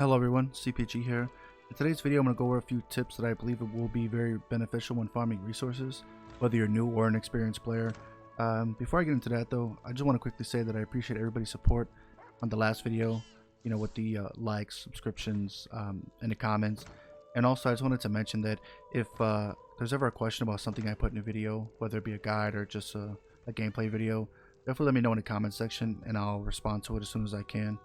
Hello everyone, CPG here. In today's video I'm going to go over a few tips that I believe will be very beneficial when farming resources, whether you're new or an experienced player. Before I get into that though, I just want to quickly say that I appreciate everybody's support on the last video, with the likes, subscriptions, and the comments. And also I just wanted to mention that if there's ever a question about something I put in a video, whether it be a guide or just a gameplay video, definitely let me know in the comment section and I'll respond to it as soon as I can.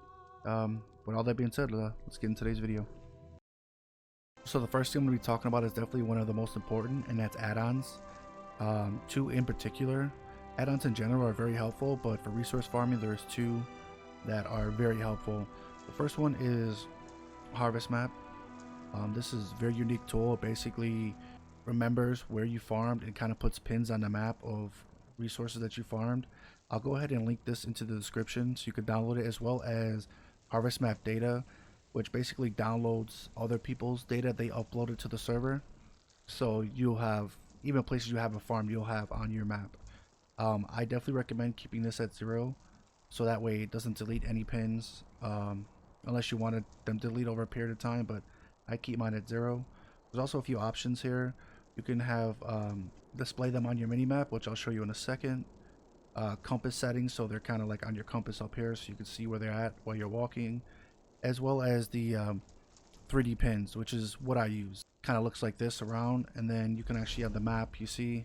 With all that being said, let's get into today's video. So the first thing I'm going to be talking about is definitely one of the most important, and that's add-ons. Two in particular. Add-ons in general are very helpful, but for resource farming there's two that are very helpful. The first one is Harvest Map. This is a very unique tool. It basically remembers where you farmed and kind of puts pins on the map of resources that you farmed. I'll go ahead and link this into the description so you can download it, as well as Harvest Map data, which basically downloads other people's data they uploaded to the server. So you'll have, even places you haven't farmed, you'll have on your map. I definitely recommend keeping this at 0, so that way it doesn't delete any pins, unless you wanted them to delete over a period of time, but I keep mine at 0. There's also a few options here. You can have display them on your mini map, which I'll show you in a second. Compass settings, so they're kind of like on your compass up here, so you can see where they're at while you're walking, as well as the 3D pins, which is what I use. Kind of looks like this around, and then you can actually have the map. You see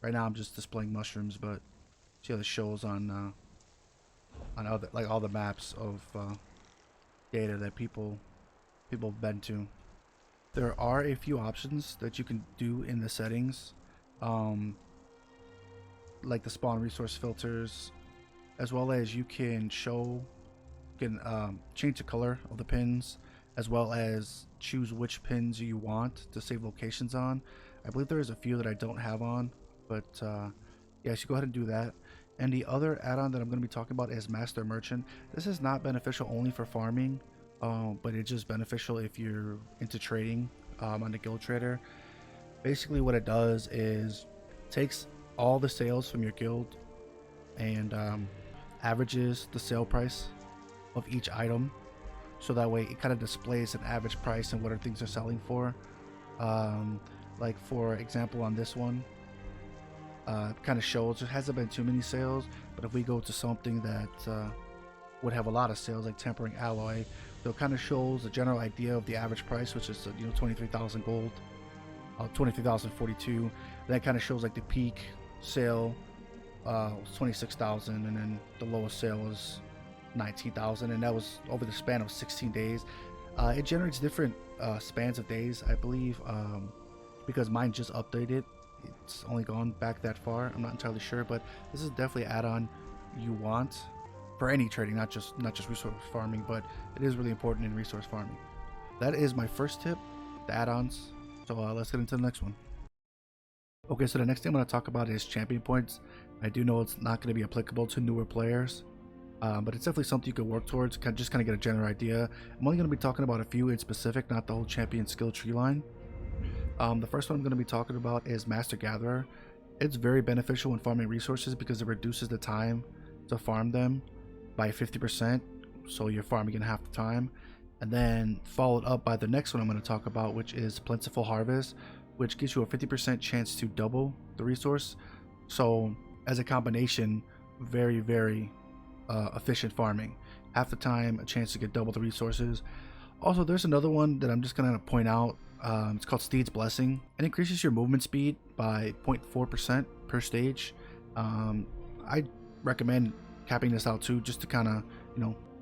right now I'm just displaying mushrooms, but see how it shows on other, like, all the maps of data that people have been to. There are a few options that you can do in the settings, like the spawn resource filters, as well as you can change the color of the pins, as well as choose which pins you want to save locations on. I believe there is a few that I don't have on, but yeah, so go ahead and do that. And the other add-on that I'm going to be talking about is Master Merchant. This is not beneficial only for farming, but it's just beneficial if you're into trading on the Guild Trader. Basically what it does is takes all the sales from your guild and averages the sale price of each item, so that way it kind of displays an average price and what are things are selling for. Like for example on this one, kind of shows there hasn't been too many sales, but if we go to something that would have a lot of sales, like tempering alloy, so it kind of shows a general idea of the average price, which is 23,000 gold, 23,042. That kind of shows like the peak sale was 26,000, and then the lowest sale was 19,000, and that was over the span of 16 days. It generates different spans of days, I believe, because mine just updated. It's only gone back that far. I'm not entirely sure, but this is definitely an add-on you want for any trading, not just resource farming, but it is really important in resource farming. That is my first tip, the add-ons. So let's get into the next one. Okay, so the next thing I'm going to talk about is champion points. I do know it's not going to be applicable to newer players, but it's definitely something you could work towards, just kind of get a general idea. I'm only going to be talking about a few in specific, not the whole champion skill tree line. The first one I'm going to be talking about is Master Gatherer. It's very beneficial when farming resources because it reduces the time to farm them by 50%, so you're farming in half the time. And then followed up by the next one I'm going to talk about, which is Plentiful Harvest, which gives you a 50% chance to double the resource. So as a combination, very efficient farming. Half the time, a chance to get double the resources. Also, there's another one that I'm just going to point out. It's called Steed's Blessing. It increases your movement speed by 0.4% per stage. I recommend capping this out too, just to kind of,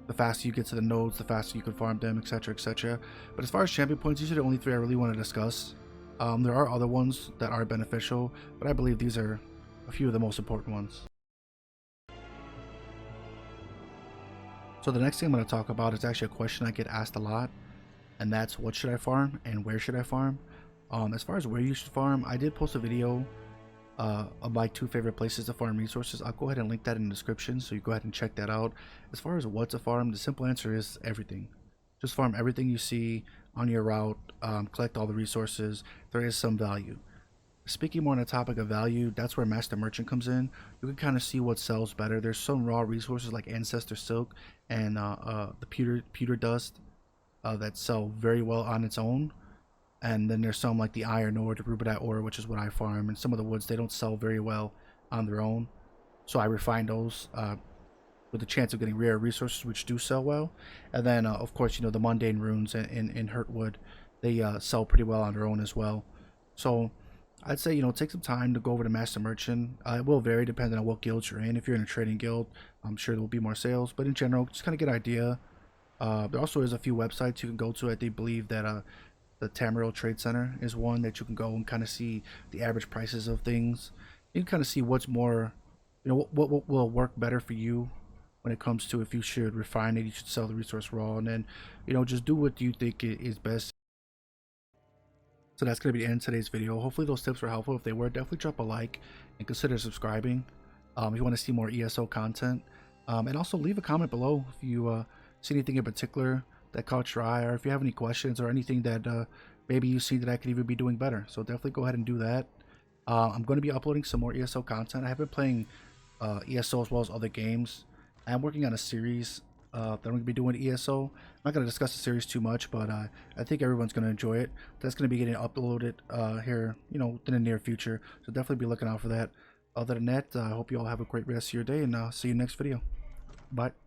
the faster you get to the nodes, the faster you can farm them, etc, etc. But as far as champion points, these are the only 3 I really want to discuss. There are other ones that are beneficial, but I believe these are a few of the most important ones. So the next thing I'm going to talk about is actually a question I get asked a lot, and that's what should I farm and where should I farm. As far as where you should farm, I did post a video of my 2 favorite places to farm resources. I'll go ahead and link that in the description, so you go ahead and check that out. As far as what to farm, the simple answer is everything. Just farm everything you see on your route, collect all the resources. There is some value. Speaking more on the topic of value, that's where Master Merchant comes in. You can kind of see what sells better. There's some raw resources like Ancestor Silk and the pewter dust that sell very well on its own. And then there's some like the iron ore, the rubidite ore, which is what I farm, and some of the woods they don't sell very well on their own. So I refine those with the chance of getting rare resources, which do sell well. And then of course, the mundane runes in Hurtwood, they sell pretty well on their own as well. So I'd say take some time to go over to Master Merchant. It will vary depending on what guild you're in. If you're in a trading guild, I'm sure there will be more sales. But in general, just kind of get an idea. There also is a few websites you can go to. I do believe that the Tamriel Trade Center is one that you can go and kind of see the average prices of things. You can kind of see what's more, what will work better for you when it comes to if you should refine it, you should sell the resource raw, and then just do what you think is best. So that's going to be the end of today's video. Hopefully those tips were helpful. If they were, definitely drop a like and consider subscribing if you want to see more ESO content. And also leave a comment below if you see anything in particular that caught your eye, or if you have any questions or anything that maybe you see that I could even be doing better. So definitely go ahead and do that. I'm going to be uploading some more ESO content. I have been playing ESO as well as other games. I'm working on a series that I'm going to be doing ESO. I'm not going to discuss the series too much, but I think everyone's going to enjoy it. That's going to be getting uploaded here, in the near future. So definitely be looking out for that. Other than that, I hope you all have a great rest of your day, and see you next video. Bye.